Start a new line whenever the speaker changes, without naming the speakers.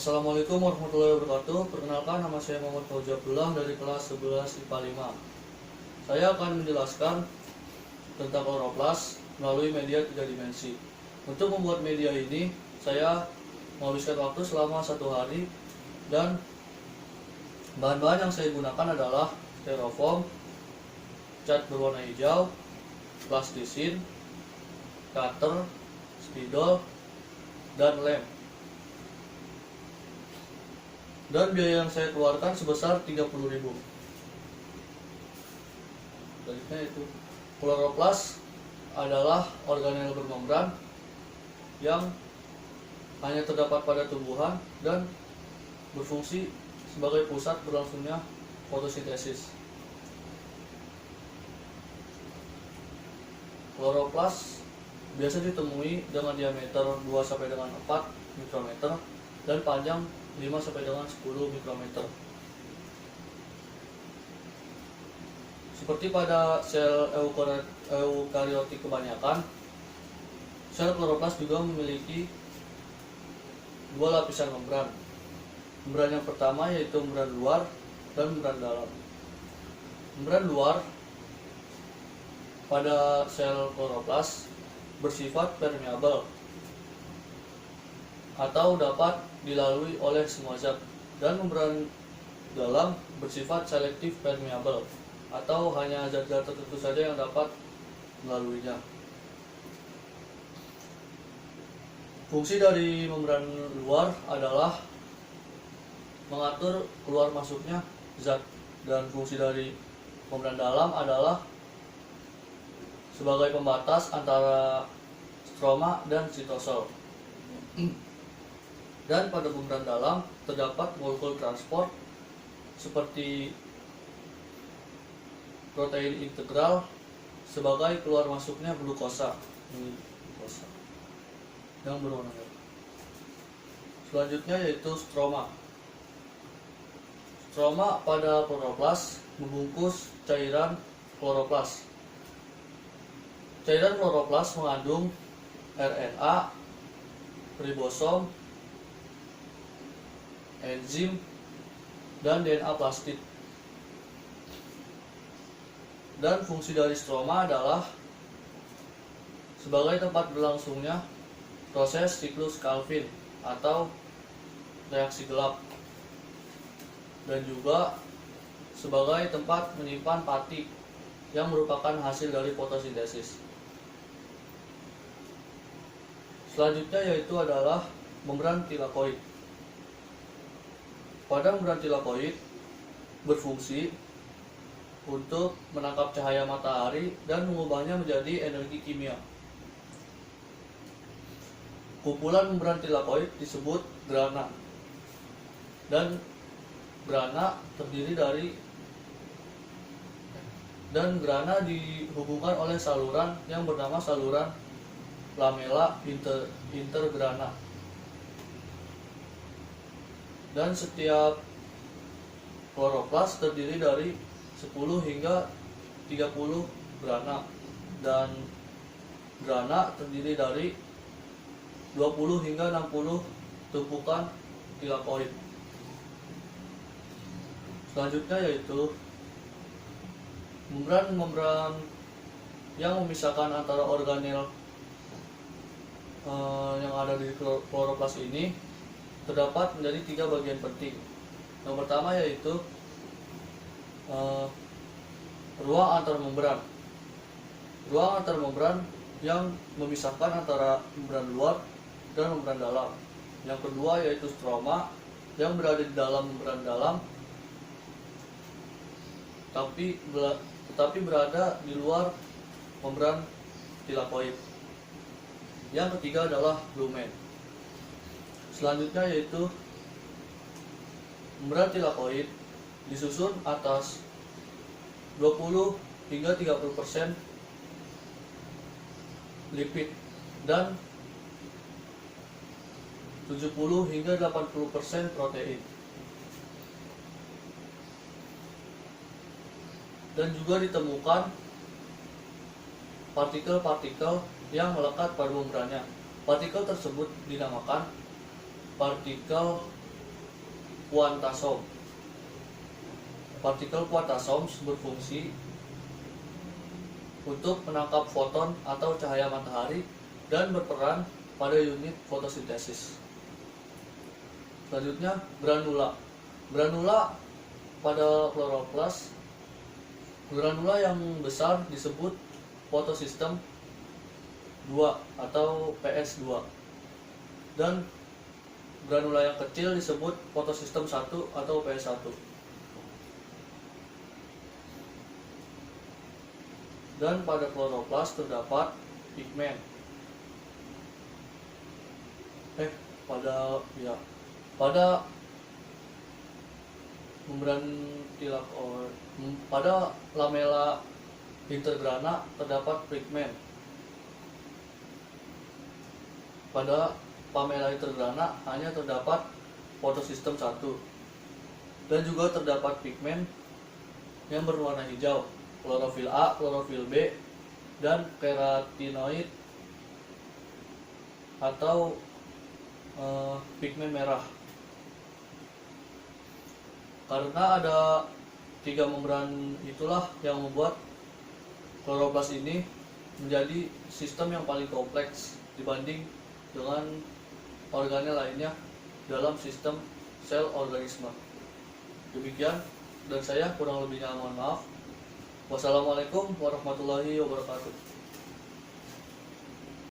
Assalamualaikum warahmatullahi wabarakatuh. Perkenalkan, nama saya Muhammad Fauzi Abdullah dari kelas 11 IPA 5. Saya akan menjelaskan tentang kloroplas melalui media 3 dimensi. Untuk membuat media ini, saya menghabiskan waktu selama 1 hari dan bahan-bahan yang saya gunakan adalah styrofoam, cat berwarna hijau, plastisin, cutter, spidol, dan lem. Dan biaya yang saya keluarkan sebesar 30.000. Selanjutnya itu kloroplas adalah organel bermembran yang hanya terdapat pada tumbuhan dan berfungsi sebagai pusat berlangsungnya fotosintesis. Kloroplas biasa ditemui dengan diameter 2 sampai dengan 4 mikrometer dan panjang 5 sampai dengan 10 mikrometer. Seperti pada sel eukariotik kebanyakan, sel kloroplas juga memiliki 2 lapisan membran. Membran yang pertama yaitu membran luar dan membran dalam. Membran luar pada sel kloroplas bersifat permeabel atau dapat dilalui oleh semua zat, dan membran dalam bersifat selektif permeabel atau hanya zat-zat tertentu saja yang dapat melaluinya. Fungsi dari membran luar adalah mengatur keluar masuknya zat, dan fungsi dari membran dalam adalah sebagai pembatas antara stroma dan sitosol. Dan pada membran dalam terdapat molekul transport seperti protein integral sebagai keluar masuknya glukosa yang berwarna merah. Selanjutnya yaitu stroma. Stroma pada kloroplas membungkus cairan kloroplas. Cairan kloroplas mengandung RNA, ribosom, enzim, dan DNA plastid. Dan fungsi dari stroma adalah sebagai tempat berlangsungnya proses siklus Calvin atau reaksi gelap, dan juga sebagai tempat menyimpan pati yang merupakan hasil dari fotosintesis. Selanjutnya yaitu adalah membran tilakoid. Pada membran tilakoid berfungsi untuk menangkap cahaya matahari dan mengubahnya menjadi energi kimia. Kumpulan membran tilakoid disebut grana, dan grana dihubungkan oleh saluran yang bernama saluran lamella intergrana. Dan setiap kloroplas terdiri dari 10 hingga 30 grana, dan grana terdiri dari 20 hingga 60 tumpukan tilakoid. Selanjutnya yaitu membran yang memisahkan antara organel yang ada di kloroplas ini terdapat menjadi 3 bagian penting. Yang pertama yaitu ruang antar membran. Ruang antar membran yang memisahkan antara membran luar dan membran dalam. Yang kedua yaitu stroma yang berada di dalam membran dalam tetapi berada di luar membran tilakoid. Yang ketiga adalah lumen. Selanjutnya yaitu membran tilakoid disusun atas 20 hingga 30% lipid dan 70 hingga 80% protein. Dan juga ditemukan partikel-partikel yang melekat pada membrannya. Partikel tersebut dinamakan partikel kuantasom. Partikel kuantasom berfungsi untuk menangkap foton atau cahaya matahari dan berperan pada unit fotosintesis. Selanjutnya, granula. Granula pada kloroplas, granula yang besar disebut fotosistem 2 atau PS2, dan granula yang kecil disebut fotosistem 1 atau PS1. Dan pada kloroplas terdapat pigmen. Pada membran pada lamela intergrana terdapat pigmen. Pada lamela intergrana hanya terdapat fotosistem 1, dan juga terdapat pigmen yang berwarna hijau, klorofil A, klorofil B, dan keratinoid atau pigmen merah. Karena ada 3 membran itulah yang membuat kloroplas ini menjadi sistem yang paling kompleks dibanding dengan organel lainnya dalam sistem sel organisme. Demikian, dan saya kurang lebihnya mohon maaf. Wassalamualaikum warahmatullahi wabarakatuh.